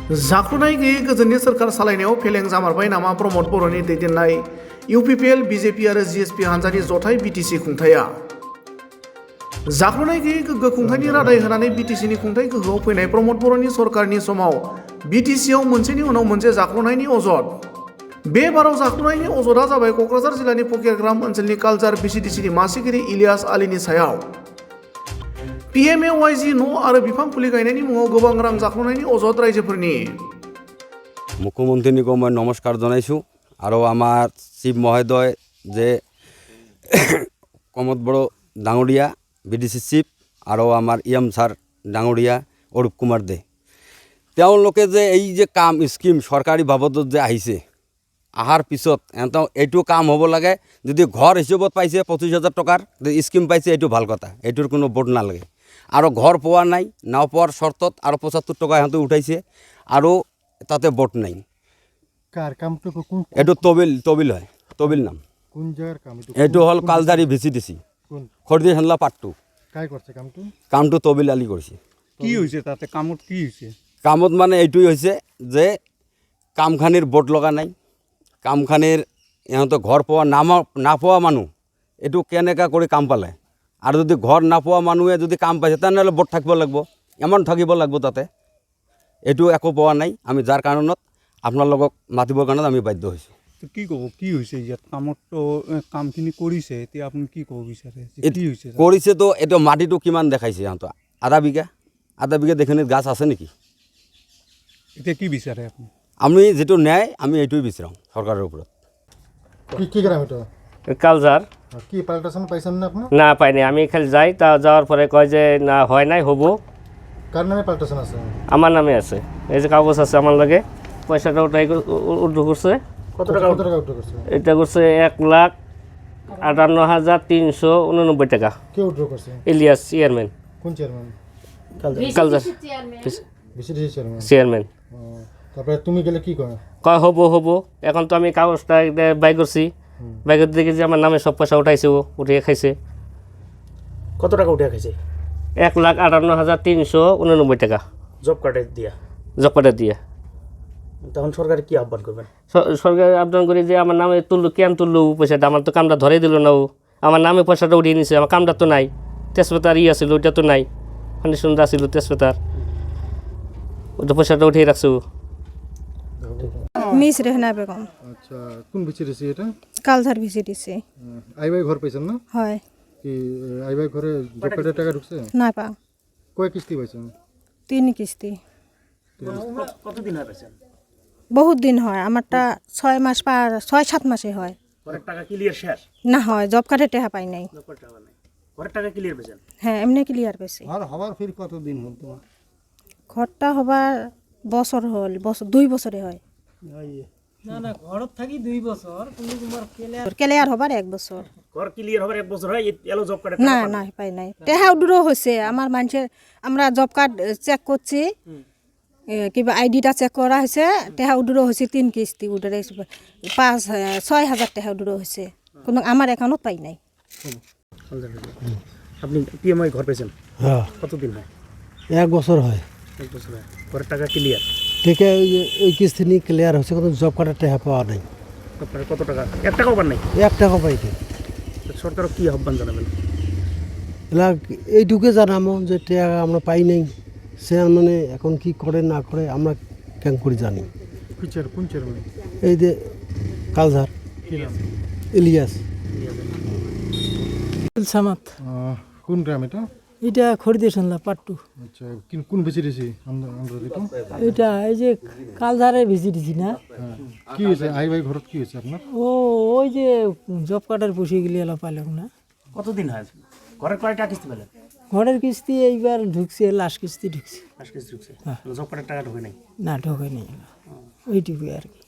जाख्ल'नाय गैयै गोजोननि सोरखार सालायनायाव फेलें जामारबाय नामा प्रमद बर'नि दैदेननाय इउपिपिएल बिजेपि आरो जिएसपि हानजानि जथाय बिटिसि खुंथाया जाख्ल'नाय गैयै गोग्गो खुंथायनि रादाय होनानै बिटिसिनि खुंथाय गोहोआव फैनाय प्रमद बर'नि सरकारनि समाव बिटिसिआव मोनसेनि उनाव मोनसे जाख्ल'नायनि अजद बे बाराव जाख्ल'नायनि अजदआ जाबाय क'क्राझार जिल्लानि फकिरग्राम ओनसोलनि कालचार भिसिडिसिनि मासिगिरि इलियास आलीनि सायाव PMAYG न' आरो बिफां फुलि गायनायनि मुङाव गोबां रां जाख्ल'नायनि अजद रायजोफोरनि मुख्यमंत्रीनिको मैं नमस्कार जनाइछु और आमार चिफ महोदय जे प्रमोद बड़ो डांगरिया BDC चिफ और आमार EM सार डांगरिया अरूप कुमार दे তেওঁলোকে যে এই যে কাম স্কিম সরকারি বাবদত যে আহিছে আহাৰ পিছত এইটো কাম হ'ব লাগে যদি ঘৰ হিচাপত পাইছে 25,000 টকাৰ স্কিম পাইছে এইটো ভাল কথা এইটোৰ কোনো বোর্ড নালাগে আৰু ঘৰ পোৱা নাই নাও পোৱাৰ শৰ্তত আৰু 75 টকা সিহঁতে উঠাইছে আৰু তাতে বোর্ড নাই কাৰ কামটো কোন এইটো তবিল হয় তবিল নাম কোন জায়গাৰ কাম এইটো হল কালজারি ভিসিডিসি কোন খৰদি হানলা পাট্টু কাই করছে কামটো কামটো তবিল আলী কৰিছে কি হৈছে তাতে কামত কি হৈছে কামত মানে এইটোই হৈছে যে কামখানিৰ বোর্ড লগা নাই কামখানিৰ ইহঁতে ঘৰ পোৱা নাপোৱা মানুহ এইটো কেনেকা কৰি কাম পালে আৰু যদি ঘৰ নাপোৱা মানুহে যদি কাম পাইছে তেনেহ'লে বোর্ড থাকিব লাগিব এমন থাকিব লাগিব তাতে এইটো একো পোৱা নাই আমি যাৰ কাৰণত আপোনালোকক মাতিবৰ কাৰণত আমি বাধ্য হৈছোঁ তো কি ক'ব কি হৈছে ইয়াত কামতো কামখিনি কৰিছে এতিয়া আপুনি কি ক'ব বিচাৰে কি হৈছে কৰিছে তো এইটো মাটিটো কিমান দেখাইছে সিহঁতৰ আধা বিঘা দেখোন গাছ আছে নেকি এতিয়া কি বিচাৰে আপুনি আমি যেটো ন্যায় আমি এইটোই বিচাৰোঁ সরকারের ওপৰত কি গ্রাম এটা কালজার কি পাল্টাশন পাইছেন না আপনি না পাইনি আমি খালি যাই তা যাওয়ার পরে কয় যে না হয় নাই হবো কার নামে পাল্টাশন আছে আমার নামে আছে এই যে কাগজ আছে আমার লাগে পয়সাটা ওটাই উর্দু করছে কত টাকা উঠে করছে এটা করছে 1,58,389 টাকা কে উঠে করছে ইলিয়াস চেয়ারম্যান কোন চেয়ারম্যান কালজার বিসিডিসি চেয়ারম্যান চেয়ারম্যান তারপরে তুমি গেলে কি করে কয় হবো এখন তো আমি কাগজটা বাই করছি বাই করতে দেখি যে আমার নামে সব পয়সা উঠাইছে ও উঠিয়ে খাইছে কত টাকা উঠে খাইছে 1,58,389 টাকা জব কার্ডের দিয়া জব কার্ডের দিয়ে তখন সরকার কি আহ্বান করবেন সরকার আবেদন করি যে আমার নামে তুললো কেন তুললো পয়সাটা আমার তো কামটা ধরে দিল না ও আমার নামে পয়সাটা উঠিয়ে নিছে আমার কামটা তো নাই তেজপাতার আছিল ওইটা তো নাই ফাউন্ডেশন আছিল তেজপাতার ওইটা পয়সাটা উঠিয়ে রাখছে ও মিস রেহনা বেগম আচ্ছা কোন বিসিডিসি এটা কালধার ভিসিডিসি আইবাই ঘর পাইছেন না হয় কি আইবাই ঘরে জব কার্ডের টাকা ঢুকছে না পা কয় কিস্তি পাইছেন 3 কিস্তি কতদিন হয় পেছেন বহুত দিন হয় আমারটা 6 মাস পার 6-7 মাসে হয় ঘরের টাকা ক্লিয়ার শেষ না হয় জব কার্ডে টাকা পাই নাই জব কার্ড টাকা নাই ঘরের টাকা ক্লিয়ার পেছেন হ্যাঁ এমনি ক্লিয়ার পেছি আর হবার ফির কতদিন হল তোমার ঘরটা হবার বছর হল বছর 2 বছরে হয় না ঘরত থাকি 2 বছর কিন্তু তোমার ক্লিয়ার হবার 1 বছর ঘর ক্লিয়ার হবার 1 বছর হয় এলো জব কার্ডের না না পাই নাই টাকা উড্রো হয়েছে আমার মানুষের আমরা জব কার্ড চেক করছি কিবা আইডিটা চেক করা হয়েছে টাকা উড্রো হয়েছে 3 কিস্তি উড্রে 6,000 টাকা উড্রো হয়েছে কোনো আমার অ্যাকাউন্টত পাই নাই আপনি পিএমআই ঘর পেয়েছেন হ্যাঁ কতদিন হয় 1 বছর হয় 1 বছর হয় ঘরের টাকা ক্লিয়ার থেকে ওই কিস্তি নিয়ে ক্লিয়ার হচ্ছে কিন্তু জব কার্ডের টাকা পাওয়া নাই আপনার কত টাকা 1 টাকাও পান নাই 1 টাকা পাইনি সরকার কি আহ্বান জানাবেন এলা এইটুকু জানামো যে টাকা আমরা পাই নাই সে মানে এখন কি করে না করে আমরা কেন করে জানি কোন চেয়ারম্যান এই যে কালজার ইলিয়াস সামাত কোন গ্রাম এটা এটা খরিদে শুনলা পাট্টু আচ্ছা কোন বিসিডিসি আমরা এটা এটা এই যে কালধারে ভিজিটেছি না কি হয়েছে আইবাই ঘরত কি হয়েছে আপনার ওই যে জব কার্ডের পুষিয়ে গেলে এলা পাইলাম না কতদিন হয় ঘরের কয়টা কিস্তি পেলেন ঘরের কিস্তি এইবার ঢুকছে লাস্ট কিস্তি ঢুকছে লাস্ট কিস্তি ঢুকছে জব কার্ডের টাকা ঢোকে নাই না ঢোকে নেই ওইটুকুই আর কি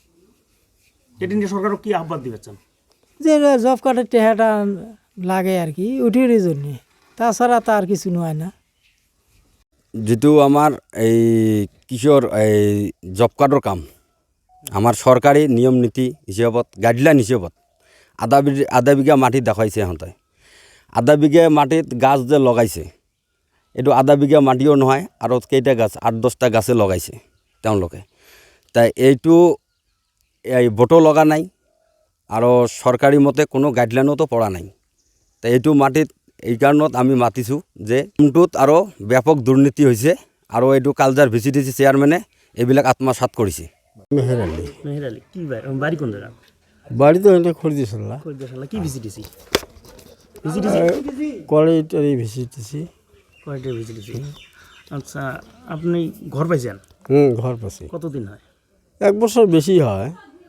এটি নিয়ে সরকার কি আহ্বান দিবেন যে জব কার্ডের টেহাটা লাগে আর কি উঠির জন্যে তাছাড়া তার কিছু নয় না যেটো আমার এই কিশোর এই জব কার্ডৰ কাম আমার সরকারি নিয়ম নীতি হিসাবত গাইডলাইন হিসাবত আধা বিঘা মাটি দেখাইছে সিহঁতে আধা বিঘা মাটিত গাছ যে লগাইছে এইটো আধা বিঘা মাটিও নহয় আৰু কেইটা গাছ 8-10টা গাছে লগাইছে তেওঁলোকে তাই এইটো এই ভোটো লগা নাই আৰু চৰকাৰী মতে কোনো গাইডলাইনতো পৰা নাই তাই এইটো মাটিত এই কাৰণত আমি মাতিছোঁ যে কামটোত আৰু ব্যাপক দুৰ্নীতি হৈছে আৰু এইটো কালচাৰ ভিচিডিচি চেয়াৰমেনে এইবিলাক আত্মসাৎ কৰিছে। মেহের আলী মেহের আলী কি বাড়ি কোন জায়গা? বাড়ি তো এটা খরিদিয়েছিল কি ভিজিটিসি কলেজটারই ভিজিটেছি। কয়টা ভিজিটিসি? আচ্ছা, আপনি ঘর পাইছেন? ঘর পাশে কতদিন হয়? 1 বছর বেশি হয়।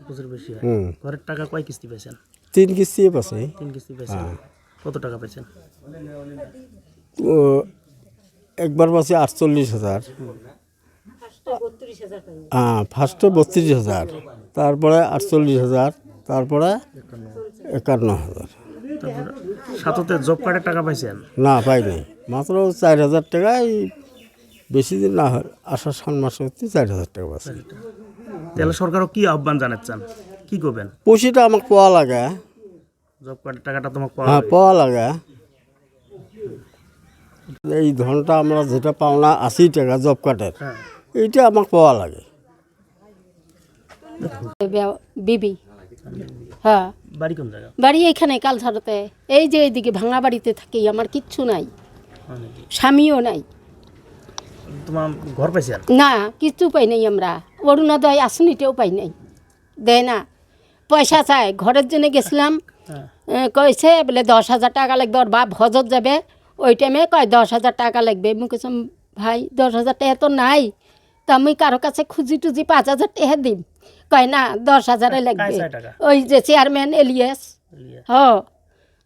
বছর বেশি হয়। হুম। ঘরের টাকা কয় কিস্তি পাইছেন? 3 কিস্তি পাশে 3 কিস্তি পাইছেন। কত টাকা পাইছেন? তো একবার পাশে 48,000, হ্যাঁ ফার্স্টে 32,000, তারপরে 48,000, তারপরে 51,000। তারপর সাথে জব কার্ডের টাকা পাইছেন? না পাই নাই, মাত্র 4,000 টাকায় বেশি দিন না হয়, আসার 3 মাসে হচ্ছে 4,000 টাকা পাচ্ছে। তাহলে সরকারও কি আহ্বান জানাচ্ছেন, কি করবেন? পয়সাটা আমাকে পাওয়া লাগে, জব কার্ডের টাকাটা তোমাকে পাওয়া হ্যাঁ যাবে? পাওয়া লাগে। এই ধনটা আমরা যেটা পাও না 80 টাকা জব কার্ডের, হ্যাঁ। এইটা আমাকে পাওয়া লাগে। বিবি, হ্যাঁ বাড়ি কোন জায়গা? বাড়ি এইখানে কালসারতে, এই যে এইদিকে ভাঙা বাড়িতে থাকি, আমার কিচ্ছু নাই, হয় নাকি? স্বামীও নাই, তোমার ঘর পাইছেন? না কিচ্ছু পাই নাই আমরা, অরুণোদয় আসনিটাও পাই নাই, দেয় না, পয়সা চায়। ঘরের জন্য গেছিলাম, কইছে বলে 10,000 টাকা লাগবে, ওর বাপ হজত যাবে, ওই টাইমে কয় 10,000 টাকা লাগবে। মুই কেছিলাম ভাই 10,000 টাকা তো নাই, তা আমি কারো কাছে খুঁজি টুজি 5,000 টাকা দিম, কয় না 10,000 লাগবে। চায় টাকা? ওই যে চেয়ারম্যান এলিয়াস,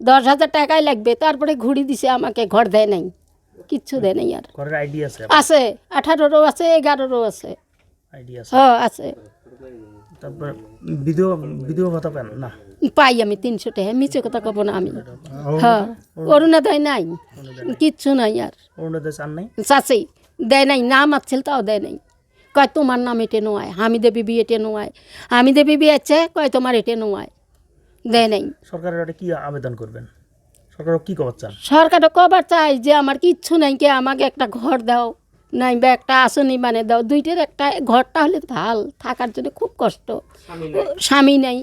10,000 টাকাই লাগবে। তারপরে ঘুরি দিছে আমাকে, ঘর দেয় নাই, কিচ্ছু দেয় নাই। আর ঘরের আইডি আছে? আছে 18রও আছে, 11রও আছে, আইডি আছে। আছে। তারপর বিধবা ভাতা পান না? পাই আমি 300 টাকা, মিছে কথা কব না আমি। হ্যাঁ, অরুণোদয় নাই, কিচ্ছু নাই। আর অরুণোদয় চান নাই? চাচি দেয় নাই, নাম আছিল তাও দেয় নাই, কয় তোমার নাম এটে নোয়ায়, হামিদে বিবি এটে নোয়ায়, হামিদে বিবি আছে, কয় তোমার এটে নোয়ায়, দেয় নাই। সরকারের একটা কি আবেদন করবেন? সরকার কি কবার চান? সরকারও কবার চাই যে আমার কিচ্ছু নাই, কে আমাকে একটা ঘর দাও, নাই বা একটা আসনি মানে দাও, দুইটার একটা ঘরটা হলে ভাল, থাকার জন্য খুব কষ্ট, স্বামী নাই,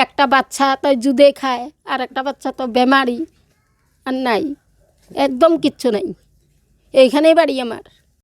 একটা বাচ্চা তো জুদে খায়, আর একটা বাচ্চা তো বেমারি, আর নাই, একদম কিচ্ছু নাই। এইখানেই বাড়ি আমার।